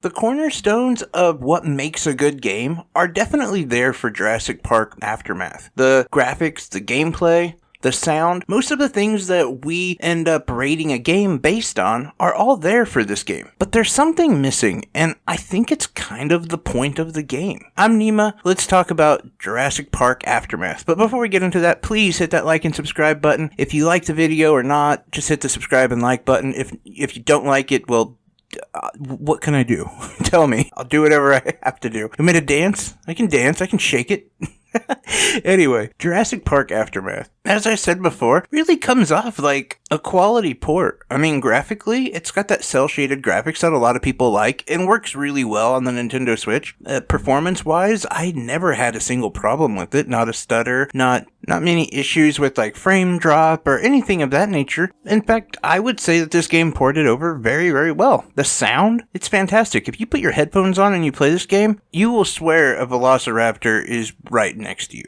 The cornerstones of what makes a good game are definitely there for Jurassic Park Aftermath. The graphics, the gameplay, the sound, most of the things that we end up rating a game based on are all there for this game. But there's something missing, and I think it's kind of the point of the game. I'm Nima. Let's talk about Jurassic Park Aftermath. But before we get into that, please hit that like and subscribe button. If you like the video or not, just hit the subscribe and like button. If you don't like it, well, what can I do? Tell me. I'll do whatever I have to do. You want me to dance? I can dance. I can shake it. Anyway, Jurassic Park Aftermath, as I said before, really comes off like a quality port. I mean, graphically, it's got that cel-shaded graphics that a lot of people like and works really well on the Nintendo Switch. Performance-wise, I never had a single problem with it. Not a stutter, not many issues with like frame drop or anything of that nature. In fact, I would say that this game ported over very, very well. The sound, it's fantastic. If you put your headphones on and you play this game, you will swear a Velociraptor is right next to you.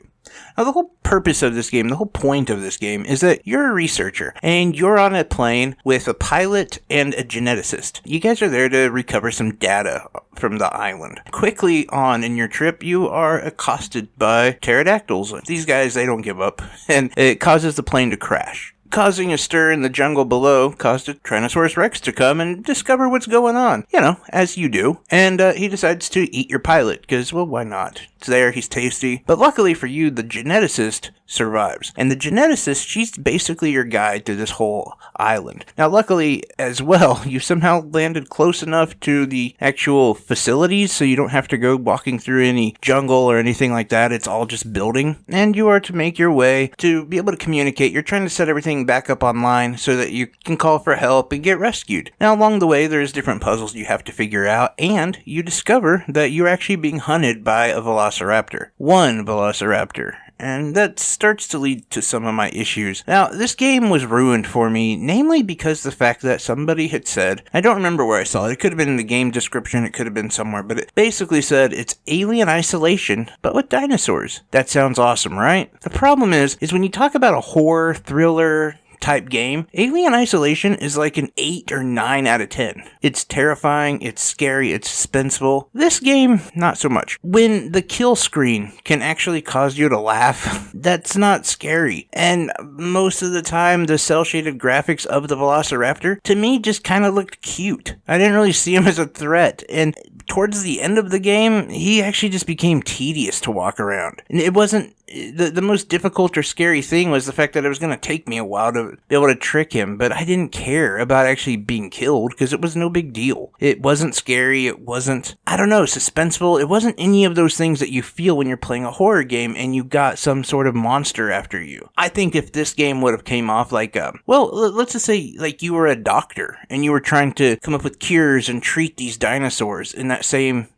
Now, the whole purpose of this game, the whole point of this game, is that you're a researcher, and you're on a plane with a pilot and a geneticist. You guys are there to recover some data from the island. Quickly on in your trip, you are accosted by pterodactyls. These guys, they don't give up, and it causes the plane to crash. Causing a stir in the jungle below caused a Tyrannosaurus Rex to come and discover what's going on. You know, as you do. And he decides to eat your pilot, because, well, why not? It's there, he's tasty. But luckily for you, the geneticist survives. And the geneticist, she's basically your guide to this whole island. Now, luckily, as well, you somehow landed close enough to the actual facilities, so you don't have to go walking through any jungle or anything like that. It's all just building. And you are to make your way to be able to communicate. You're trying to set everything back up online so that you can call for help and get rescued. Now, along the way, there's different puzzles you have to figure out, and you discover that you're actually being hunted by a velociraptor. One velociraptor. And that starts to lead to some of my issues. Now, this game was ruined for me, namely because the fact that somebody had said, I don't remember where I saw it, it could have been in the game description, it could have been somewhere, but it basically said it's Alien Isolation, but with dinosaurs. That sounds awesome, right? The problem is when you talk about a horror, thriller, type game, Alien Isolation is like an 8 or 9 out of 10. It's terrifying, it's scary, it's suspenseful. This game, not so much. When the kill screen can actually cause you to laugh, that's not scary. And most of the time, the cel-shaded graphics of the Velociraptor, to me, just kind of looked cute. I didn't really see him as a threat, and towards the end of the game, he actually just became tedious to walk around. And it wasn't the most difficult or scary thing was the fact that it was going to take me a while to be able to trick him, but I didn't care about actually being killed because it was no big deal. It wasn't scary, it wasn't, suspenseful, it wasn't any of those things that you feel when you're playing a horror game and you got some sort of monster after you. I think if this game would have came off like, let's just say like you were a doctor and you were trying to come up with cures and treat these dinosaurs in that same,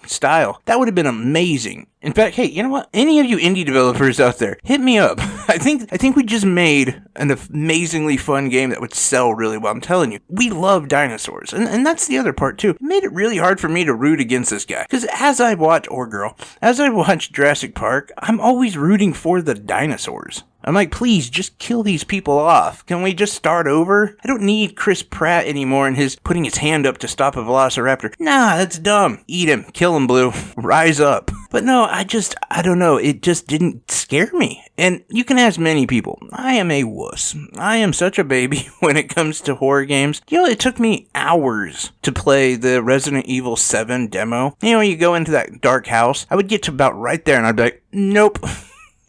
style, that would have been amazing. In fact, hey, you know what? Any of you indie developers out there, hit me up. I think we just made an amazingly fun game that would sell really well. I'm telling you, we love dinosaurs. And that's the other part, too. It made it really hard for me to root against this guy. Because as I watch Jurassic Park, I'm always rooting for the dinosaurs. I'm like, please, just kill these people off. Can we just start over? I don't need Chris Pratt anymore and his putting his hand up to stop a velociraptor. Nah, that's dumb. Eat him. Kill him, Blue. Rise up. But no, I don't know. It just didn't scare me. And you can ask many people. I am a wuss. I am such a baby when it comes to horror games. It took me hours to play the Resident Evil 7 demo. You go into that dark house. I would get to about right there and I'd be like, nope.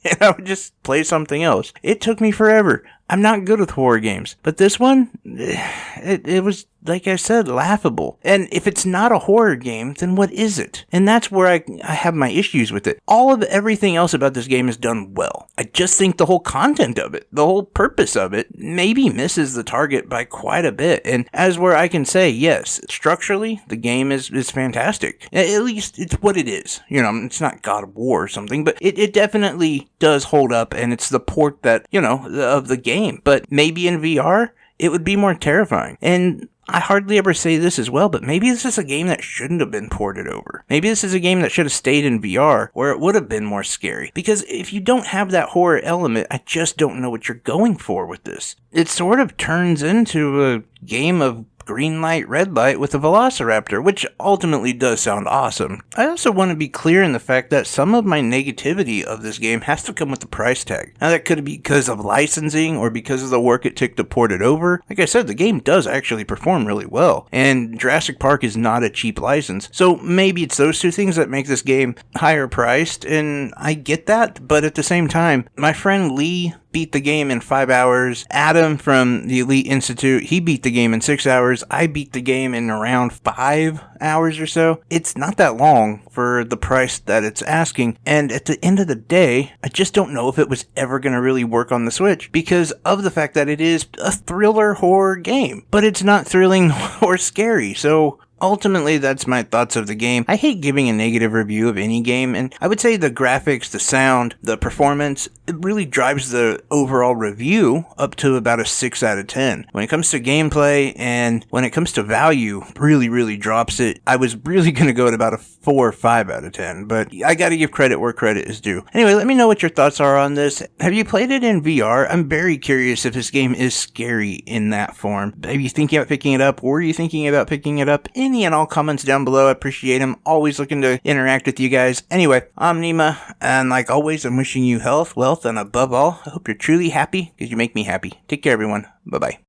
And I would just play something else. It took me forever. I'm not good with horror games. But this one, it was, like I said, laughable. And if it's not a horror game, then what is it? And that's where I have my issues with it. All of everything else about this game is done well. I just think the whole content of it, the whole purpose of it, maybe misses the target by quite a bit. And as where I can say, yes, structurally, the game is fantastic. At least it's what it is. It's not God of War or something, but it definitely does hold up, and it's the port that, of the game. But maybe in VR, it would be more terrifying. And I hardly ever say this as well, but maybe this is a game that shouldn't have been ported over. Maybe this is a game that should have stayed in VR, where it would have been more scary. Because if you don't have that horror element, I just don't know what you're going for with this. It sort of turns into a game of green light, red light with a velociraptor, which ultimately does sound awesome. I also want to be clear in the fact that some of my negativity of this game has to come with the price tag. Now that could be because of licensing or because of the work it took to port it over. Like I said, the game does actually perform really well, and Jurassic Park is not a cheap license. So maybe it's those two things that make this game higher priced, and I get that, but at the same time, my friend Lee beat the game in 5 hours. Adam from the Elite Institute, he beat the game in 6 hours. I beat the game in around 5 hours or so. It's not that long for the price that it's asking, and at the end of the day, I just don't know if it was ever going to really work on the Switch because of the fact that it is a thriller horror game, but it's not thrilling or scary. So ultimately, that's my thoughts of the game. I hate giving a negative review of any game, and I would say the graphics, the sound, the performance, it really drives the overall review up to about a 6 out of 10. When it comes to gameplay and when it comes to value, really drops it. I was really going to go at about a 4 or 5 out of 10, but I got to give credit where credit is due. Anyway, let me know what your thoughts are on this. Have you played it in VR? I'm very curious if this game is scary in that form. Are you thinking about picking it up? Were you thinking about picking it up? Any and all comments down below. I appreciate them. Always looking to interact with you guys. Anyway, I'm Nima, and like always, I'm wishing you health, wealth, and above all, I hope you're truly happy because you make me happy. Take care, everyone. Bye-bye.